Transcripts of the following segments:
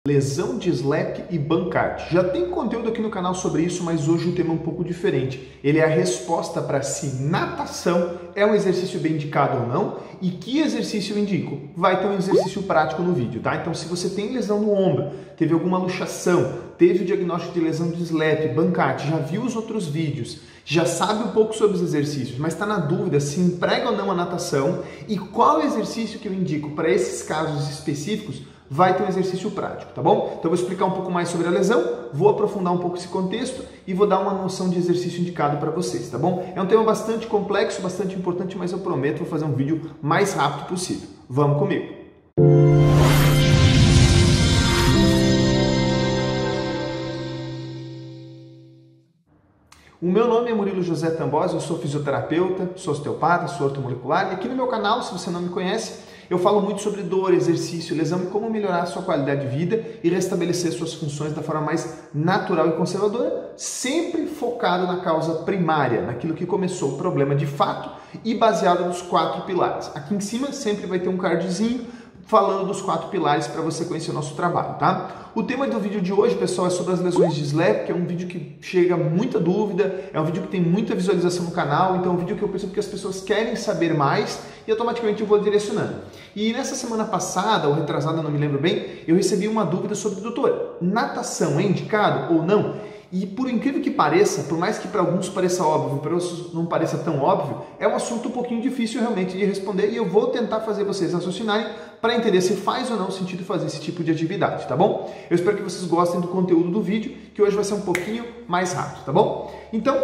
Lesão de slap e Bankart. Já tem conteúdo aqui no canal sobre isso, mas hoje o tema é um pouco diferente. Ele é a resposta para se natação é um exercício bem indicado ou não e que exercício eu indico. Vai ter um exercício prático no vídeo, tá? Então, se você tem lesão no ombro, teve alguma luxação, teve o diagnóstico de lesão de slap, Bankart, já viu os outros vídeos, já sabe um pouco sobre os exercícios, mas está na dúvida se emprega ou não a natação e qual exercício que eu indico para esses casos específicos, vai ter um exercício prático, tá bom? Então eu vou explicar um pouco mais sobre a lesão, vou aprofundar um pouco esse contexto e vou dar uma noção de exercício indicado para vocês, tá bom? É um tema bastante complexo, bastante importante, mas eu prometo vou fazer um vídeo mais rápido possível. Vamos comigo! O meu nome é Murilo José Tambosi, eu sou fisioterapeuta, sou osteopata, sou ortomolecular e aqui no meu canal, se você não me conhece, eu falo muito sobre dor, exercício, lesão e como melhorar a sua qualidade de vida e restabelecer suas funções da forma mais natural e conservadora, sempre focado na causa primária, naquilo que começou o problema de fato e baseado nos 4 pilares. Aqui em cima sempre vai ter um cardzinho falando dos 4 pilares para você conhecer o nosso trabalho, tá? O tema do vídeo de hoje, pessoal, é sobre as lesões de slap, que é um vídeo que chega muita dúvida, é um vídeo que tem muita visualização no canal, então é um vídeo que eu percebo que as pessoas querem saber mais e automaticamente eu vou direcionando. E nessa semana passada, ou retrasada, não me lembro bem, eu recebi uma dúvida sobre, doutor, natação é indicado ou não? E por incrível que pareça, por mais que para alguns pareça óbvio, para outros não pareça tão óbvio, é um assunto um pouquinho difícil realmente de responder e eu vou tentar fazer vocês raciocinarem para entender se faz ou não sentido fazer esse tipo de atividade, tá bom? Eu espero que vocês gostem do conteúdo do vídeo, que hoje vai ser um pouquinho mais rápido, tá bom? Então,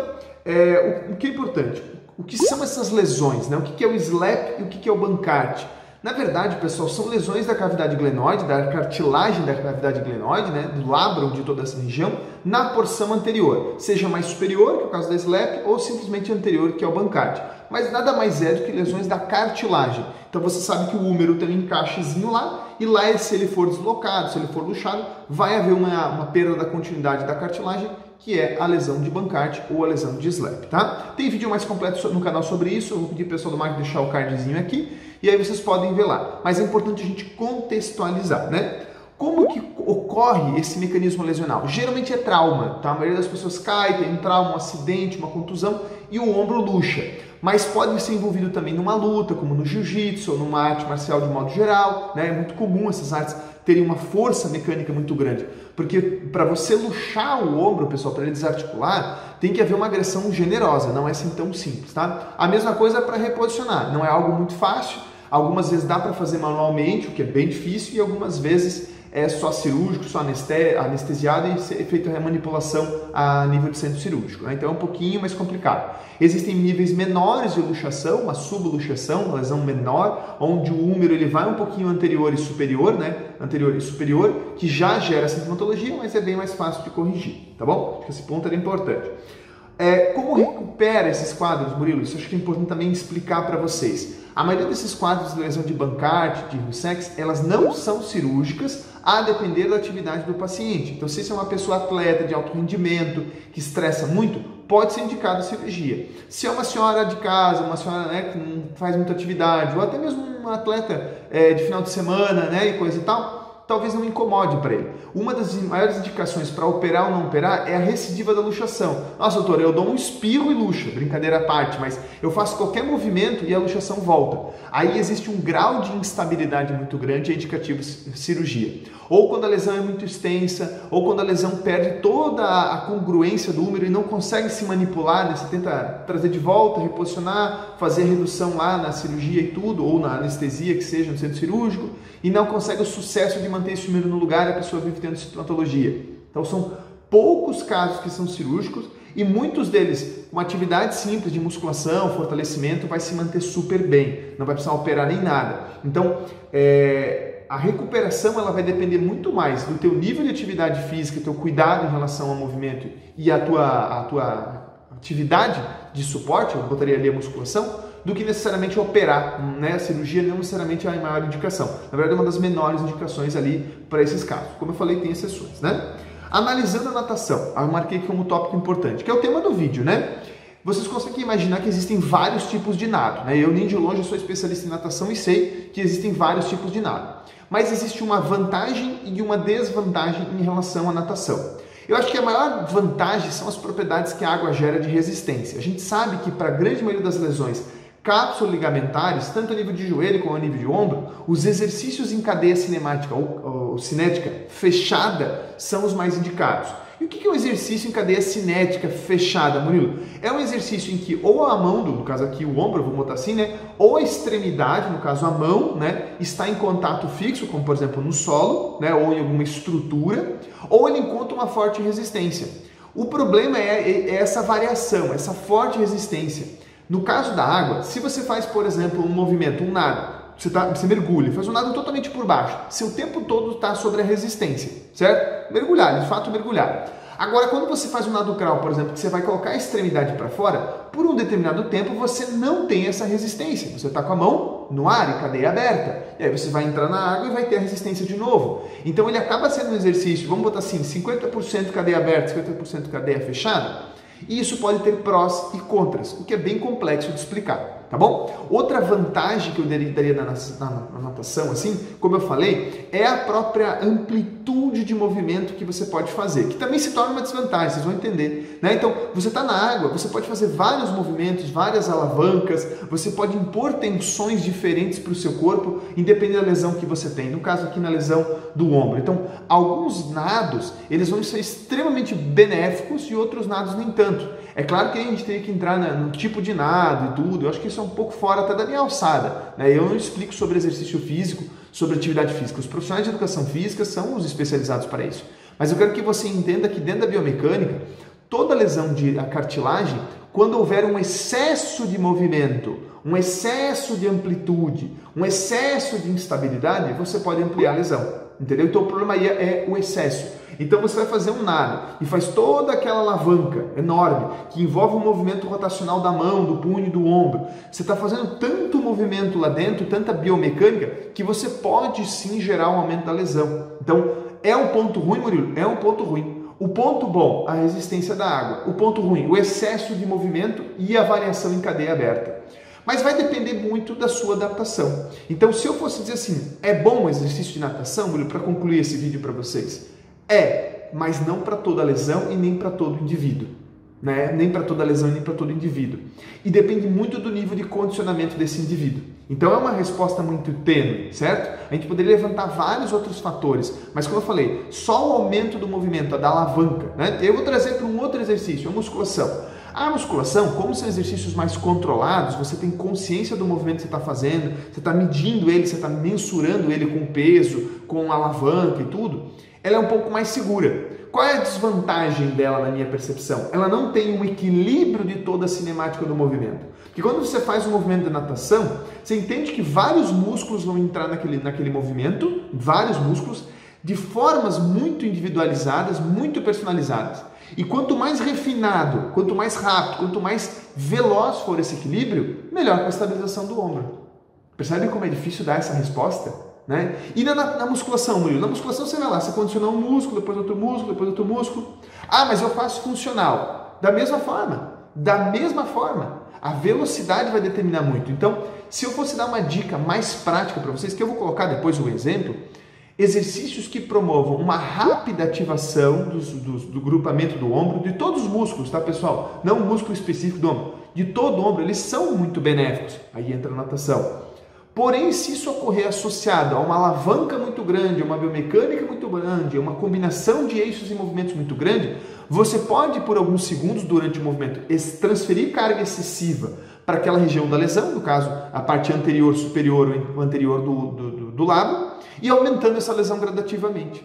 o que é importante? O que são essas lesões, né? O que é o slap e o que é o Bankart? Na verdade, pessoal, são lesões da cavidade glenoide, da cartilagem da cavidade glenoide, né, do lábaro de toda essa região, na porção anterior, seja mais superior, que é o caso da slap, ou simplesmente anterior, que é o Bankart. Mas nada mais é do que lesões da cartilagem. Então você sabe que o húmero tem um encaixezinho lá, e lá se ele for deslocado, se ele for luxado, vai haver uma perda da continuidade da cartilagem, que é a lesão de Bankart ou a lesão de slap, tá? Tem vídeo mais completo no canal sobre isso, eu vou pedir para o pessoal do marketing deixar o cardzinho aqui, e aí vocês podem ver lá. Mas é importante a gente contextualizar, né? Como que ocorre esse mecanismo lesional? Geralmente é trauma, tá? A maioria das pessoas cai, tem um trauma, um acidente, uma contusão e o ombro luxa. Mas pode ser envolvido também numa luta, como no jiu-jitsu ou numa arte marcial de modo geral, né? É muito comum essas artes terem uma força mecânica muito grande, porque para você luxar o ombro, pessoal, para ele desarticular, tem que haver uma agressão generosa, não é assim tão simples, tá? A mesma coisa para reposicionar, não é algo muito fácil, algumas vezes dá para fazer manualmente, o que é bem difícil, e algumas vezes é só cirúrgico, só anestesiado e ser feita a manipulação a nível de centro cirúrgico, né? Então é um pouquinho mais complicado. Existem níveis menores de luxação, uma subluxação, uma lesão menor, onde o húmero ele vai um pouquinho anterior e superior, né? Anterior e superior, que já gera sintomatologia, mas é bem mais fácil de corrigir, tá bom? Acho que esse ponto era importante. Como recupera esses quadros, Murilo? Isso acho que é importante também explicar para vocês. A maioria desses quadros de lesão de Bankart, de Hu-Sachs, elas não são cirúrgicas a depender da atividade do paciente. Então, se é uma pessoa atleta de alto rendimento, que estressa muito, pode ser indicada a cirurgia. Se é uma senhora de casa, uma senhora, né, que não faz muita atividade, ou até mesmo um atleta de final de semana, né, e coisa e tal, talvez não incomode para ele. Uma das maiores indicações para operar ou não operar é a recidiva da luxação. Nossa, doutor, eu dou um espirro e luxa, brincadeira à parte, mas eu faço qualquer movimento e a luxação volta. Aí existe um grau de instabilidade muito grande e é indicativo de cirurgia. Ou quando a lesão é muito extensa, ou quando a lesão perde toda a congruência do húmero e não consegue se manipular, né? Você tenta trazer de volta, reposicionar, fazer a redução lá na cirurgia e tudo, ou na anestesia, que seja no centro cirúrgico, e não consegue o sucesso de manter esse húmero no lugar e a pessoa vive tendo sintomatologia. Então são poucos casos que são cirúrgicos e muitos deles, com atividade simples de musculação, fortalecimento, vai se manter super bem, não vai precisar operar nem nada. Então, a recuperação ela vai depender muito mais do teu nível de atividade física, teu cuidado em relação ao movimento e a tua atividade de suporte, eu botaria ali a musculação, do que necessariamente operar, né? A cirurgia não necessariamente é a maior indicação. Na verdade, é uma das menores indicações ali para esses casos. Como eu falei, tem exceções, né? Analisando a natação, eu marquei como tópico importante, que é o tema do vídeo, né? vocês conseguem imaginar que existem vários tipos de nado, né? Eu nem de longe sou especialista em natação e sei que existem vários tipos de nado. Mas existe uma vantagem e uma desvantagem em relação à natação. Eu acho que a maior vantagem são as propriedades que a água gera de resistência. A gente sabe que para a grande maioria das lesões capsuloligamentares, tanto a nível de joelho como a nível de ombro, os exercícios em cadeia cinemática ou cinética fechada são os mais indicados. E o que é um exercício em cadeia cinética fechada, Murilo? É um exercício em que ou a mão, no caso aqui o ombro, vamos botar assim, né? Ou a extremidade, no caso a mão, né? Está em contato fixo, como por exemplo no solo, né? Ou em alguma estrutura, ou ele encontra uma forte resistência. O problema é essa variação, essa forte resistência. No caso da água, se você faz, por exemplo, um movimento, um nado, você mergulha, faz um nado totalmente por baixo, seu tempo todo está sobre a resistência, certo? Mergulhar, de fato mergulhar. Agora, quando você faz um nado crawl, por exemplo, que você vai colocar a extremidade para fora, por um determinado tempo você não tem essa resistência. Você está com a mão no ar e cadeia aberta. E aí você vai entrar na água e vai ter a resistência de novo. Então ele acaba sendo um exercício, vamos botar assim, 50% cadeia aberta, 50% cadeia fechada. E isso pode ter prós e contras, o que é bem complexo de explicar, tá bom? Outra vantagem que eu daria na natação, assim, como eu falei, é a própria amplitude de movimento que você pode fazer, que também se torna uma desvantagem, vocês vão entender, né? Então, você está na água, você pode fazer vários movimentos, várias alavancas, você pode impor tensões diferentes para o seu corpo, independente da lesão que você tem, no caso aqui na lesão do ombro. Então, alguns nados, eles vão ser extremamente benéficos e outros nados nem tanto. É claro que a gente teria que entrar no tipo de nado e tudo, eu acho que isso é um pouco fora até da minha alçada, né? Eu não explico sobre exercício físico, sobre atividade física. Os profissionais de educação física são os especializados para isso. Mas eu quero que você entenda que dentro da biomecânica, toda lesão de cartilagem, quando houver um excesso de movimento, um excesso de amplitude, um excesso de instabilidade, você pode ampliar a lesão. Entendeu? Então o problema aí é o excesso. Então você vai fazer um nado e faz toda aquela alavanca enorme que envolve o movimento rotacional da mão, do punho e do ombro. Você está fazendo tanto movimento lá dentro, tanta biomecânica, que você pode sim gerar um aumento da lesão. Então é um ponto ruim, Murilo? É um ponto ruim. O ponto bom, a resistência da água. O ponto ruim, o excesso de movimento e a variação em cadeia aberta. Mas vai depender muito da sua adaptação. Então, se eu fosse dizer assim, é bom o exercício de natação, Murilo, para concluir esse vídeo para vocês? É, mas não para toda lesão e nem para todo indivíduo. Né? Nem para toda lesão e nem para todo indivíduo. E depende muito do nível de condicionamento desse indivíduo. Então, é uma resposta muito tênue, certo? A gente poderia levantar vários outros fatores, mas como eu falei, só o aumento do movimento, da alavanca, né? Eu vou trazer para um outro exercício, a musculação. A musculação, como são exercícios mais controlados, você tem consciência do movimento que você está fazendo, você está medindo ele, você está mensurando ele com peso, com alavanca e tudo, ela é um pouco mais segura. Qual é a desvantagem dela na minha percepção? Ela não tem um equilíbrio de toda a cinemática do movimento. Porque quando você faz um movimento de natação, você entende que vários músculos vão entrar naquele movimento, vários músculos, de formas muito individualizadas, muito personalizadas. E quanto mais refinado, quanto mais rápido, quanto mais veloz for esse equilíbrio, melhor para a estabilização do ombro. Percebe como é difícil dar essa resposta? Né? E na musculação, Murilo? Na musculação você vai lá, você condiciona um músculo, depois outro músculo, depois outro músculo. Ah, mas eu faço funcional. Da mesma forma. A velocidade vai determinar muito. Então, se eu fosse dar uma dica mais prática para vocês, que eu vou colocar depois o exemplo, exercícios que promovam uma rápida ativação do grupamento do ombro, de todos os músculos, tá, pessoal? Não um músculo específico do ombro, de todo o ombro, eles são muito benéficos. Aí entra a natação. Porém, se isso ocorrer associado a uma alavanca muito grande, a uma biomecânica muito grande, a uma combinação de eixos e movimentos muito grande, você pode, por alguns segundos durante o movimento, transferir carga excessiva para aquela região da lesão, no caso, a parte anterior, superior ou anterior do lado, e aumentando essa lesão gradativamente.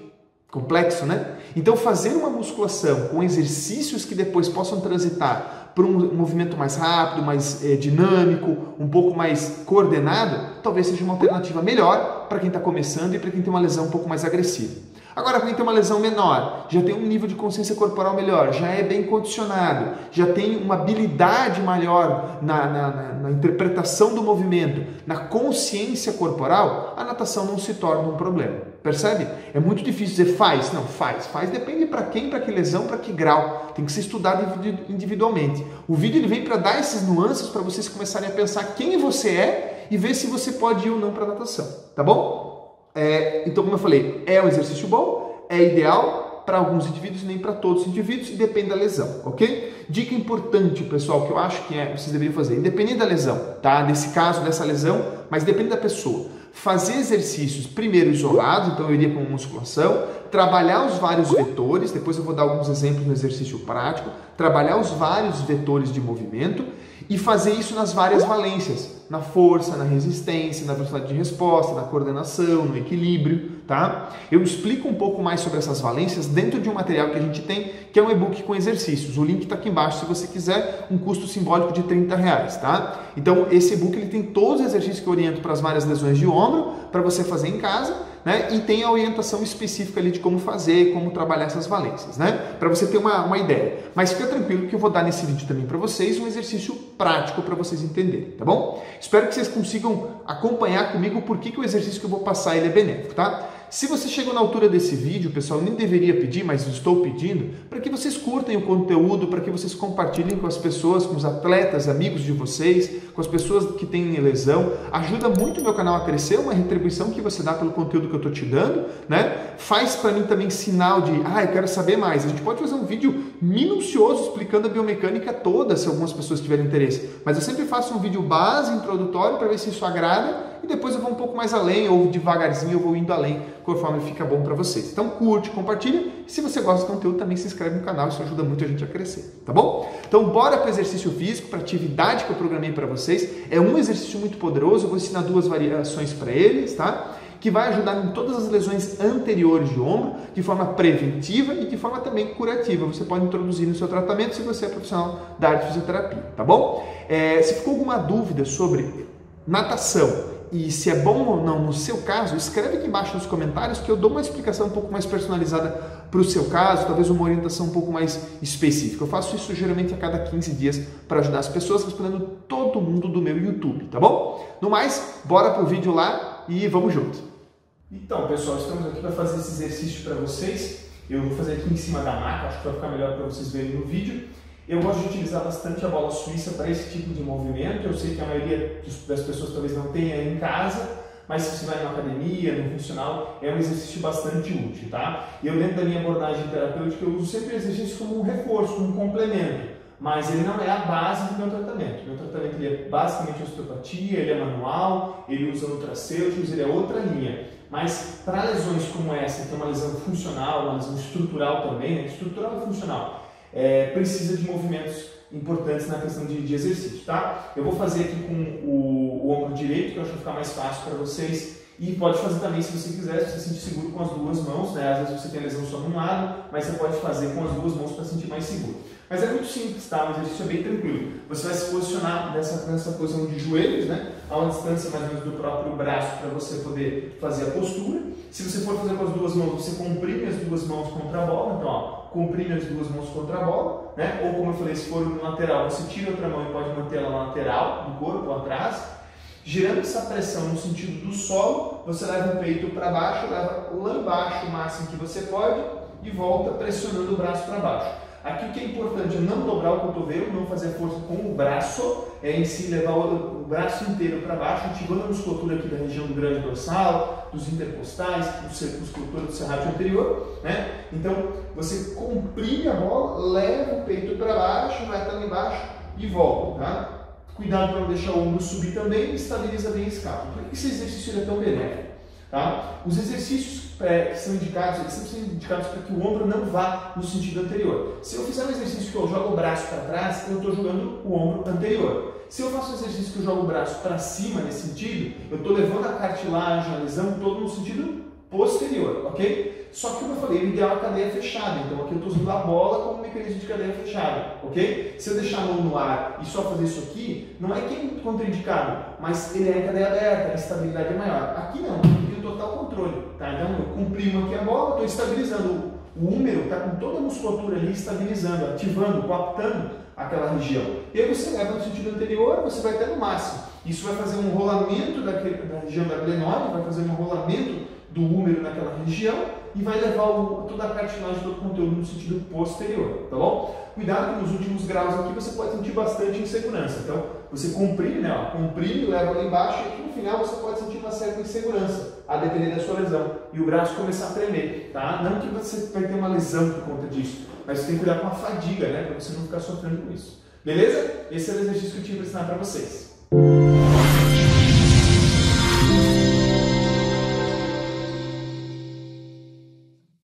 Complexo, né? Então, fazer uma musculação com exercícios que depois possam transitar para um movimento mais rápido, mais dinâmico, um pouco mais coordenado, talvez seja uma alternativa melhor para quem está começando e para quem tem uma lesão um pouco mais agressiva. Agora, quem tem uma lesão menor, já tem um nível de consciência corporal melhor, já é bem condicionado, já tem uma habilidade maior na interpretação do movimento, na consciência corporal, a natação não se torna um problema. percebe? É muito difícil dizer faz. Não, faz. Faz depende para quem, para que lesão, para que grau. Tem que ser estudado individualmente. O vídeo ele vem para dar esses nuances para vocês começarem a pensar quem você é e ver se você pode ir ou não para natação, tá bom? Então, como eu falei, é um exercício bom, é ideal para alguns indivíduos, nem para todos os indivíduos, e depende da lesão, ok? Dica importante, pessoal, que eu acho que vocês deveriam fazer, independente da lesão, tá? Desse caso, dessa lesão, mas depende da pessoa. Fazer exercícios primeiro isolados, então eu iria com musculação, trabalhar os vários vetores, depois eu vou dar alguns exemplos no exercício prático, trabalhar os vários vetores de movimento e fazer isso nas várias valências, na força, na resistência, na velocidade de resposta, na coordenação, no equilíbrio, tá? Eu explico um pouco mais sobre essas valências dentro de um material que a gente tem, que é um e-book com exercícios. O link está aqui embaixo se você quiser, um custo simbólico de R$30, tá? Então, esse e-book ele tem todos os exercícios que eu oriento para as várias lesões de ombro, para você fazer em casa, né? E tem a orientação específica ali de como fazer, como trabalhar essas valências, né? Para você ter uma ideia. Mas fica tranquilo que eu vou dar nesse vídeo também para vocês um exercício prático para vocês entenderem, tá bom? Espero que vocês consigam acompanhar comigo por que o exercício que eu vou passar ele é benéfico, tá? Se você chegou na altura desse vídeo, pessoal, eu nem deveria pedir, mas estou pedindo, para que vocês curtem o conteúdo, para que vocês compartilhem com as pessoas, com os atletas, amigos de vocês, com as pessoas que têm lesão. Ajuda muito o meu canal a crescer, uma retribuição que você dá pelo conteúdo que eu estou te dando, né? Faz para mim também sinal de, eu quero saber mais. A gente pode fazer um vídeo minucioso explicando a biomecânica toda, se algumas pessoas tiverem interesse. Mas eu sempre faço um vídeo base, introdutório, para ver se isso agrada, e depois eu vou um pouco mais além, ou devagarzinho eu vou indo além, conforme fica bom para vocês. Então curte, compartilha, e se você gosta do conteúdo também se inscreve no canal, isso ajuda muito a gente a crescer, tá bom? Então bora para o exercício físico, para a atividade que eu programei para vocês. É um exercício muito poderoso, eu vou ensinar duas variações para eles, tá? Que vai ajudar em todas as lesões anteriores de ombro, de forma preventiva e de forma também curativa. Você pode introduzir no seu tratamento se você é profissional da área de fisioterapia, tá bom? Se ficou alguma dúvida sobre natação e se é bom ou não no seu caso, escreve aqui embaixo nos comentários que eu dou uma explicação um pouco mais personalizada para o seu caso, talvez uma orientação um pouco mais específica. Eu faço isso geralmente a cada 15 dias para ajudar as pessoas, respondendo todo mundo do meu YouTube, tá bom? No mais, bora pro vídeo lá e vamos junto! Então, pessoal, estamos aqui para fazer esse exercício para vocês. Eu vou fazer aqui em cima da maca, acho que vai ficar melhor para vocês verem no vídeo. Eu gosto de utilizar bastante a bola suíça para esse tipo de movimento. Eu sei que a maioria das pessoas talvez não tenha em casa, mas se você vai numa academia, no funcional, é um exercício bastante útil, tá? E eu dentro da minha abordagem terapêutica, eu uso sempre o exercício como um reforço, como um complemento, mas ele não é a base do meu tratamento. Meu tratamento ele é basicamente osteopatia, ele é manual, ele usa nutracêuticos, ele é outra linha. Mas para lesões como essa, que é uma lesão funcional, uma lesão estrutural também, né? Estrutural e funcional, precisa de movimentos importantes na questão de exercício, tá? Eu vou fazer aqui com o ombro direito, que eu acho que vai ficar mais fácil para vocês. E pode fazer também, se você quiser, se você se sentir seguro com as duas mãos, né? Às vezes você tem a lesão só de um lado, mas você pode fazer com as duas mãos para se sentir mais seguro. Mas é muito simples, tá? O exercício é bem tranquilo. Você vai se posicionar nessa posição de joelhos, né? A uma distância mais ou menos do próprio braço para você poder fazer a postura. Se você for fazer com as duas mãos, você comprime as duas mãos contra a bola. Então, ó, comprime as duas mãos contra a bola, né? Ou como eu falei, se for no lateral, você tira outra mão e pode manter ela na lateral do corpo, atrás. Gerando essa pressão no sentido do solo, você leva o peito para baixo, leva lá embaixo o máximo que você pode e volta pressionando o braço para baixo. Aqui o que é importante é não dobrar o cotovelo, não fazer força com o braço, em si levar o braço inteiro para baixo, ativando a musculatura aqui da região do grande dorsal, dos intercostais, musculatura do serrátil anterior, né? Então você comprime a bola, leva o peito para baixo, vai até lá embaixo e volta, tá? Cuidado para não deixar o ombro subir também e estabiliza bem a escápula. Por que esse exercício é tão benéfico? Tá? Os exercícios que são indicados, eles sempre são indicados para que o ombro não vá no sentido anterior. Se eu fizer um exercício que eu jogo o braço para trás, eu estou jogando o ombro anterior. Se eu faço um exercício que eu jogo o braço para cima nesse sentido, eu estou levando a cartilagem, a lesão, todo no sentido posterior, ok? Só que, como eu falei, o ideal é a cadeia fechada. Então aqui eu estou usando a bola como mecanismo de cadeia fechada, ok? Se eu deixar a mão no ar e só fazer isso aqui, não é que é contraindicado, mas ele é em cadeia aberta, a estabilidade é maior. Aqui não, aqui tem total controle, tá? Então eu comprimo aqui a bola, estou estabilizando o húmero, está com toda a musculatura ali estabilizando, ativando, coaptando aquela região. E aí você leva no sentido anterior, você vai até no máximo. Isso vai fazer um rolamento da região da glenoide, vai fazer um rolamento do húmero naquela região e vai levar toda a cartilagem do conteúdo no sentido posterior, tá bom? Cuidado que nos últimos graus aqui você pode sentir bastante insegurança. Então, você comprime, né? Ó, comprime, leva lá embaixo e aqui no final você pode sentir uma certa insegurança, a depender da sua lesão. E o braço começar a tremer, tá? Não que você vai ter uma lesão por conta disso, mas você tem que cuidar com a fadiga, né? Para você não ficar sofrendo com isso. Beleza? Esse é o exercício que eu tinha para ensinar para vocês.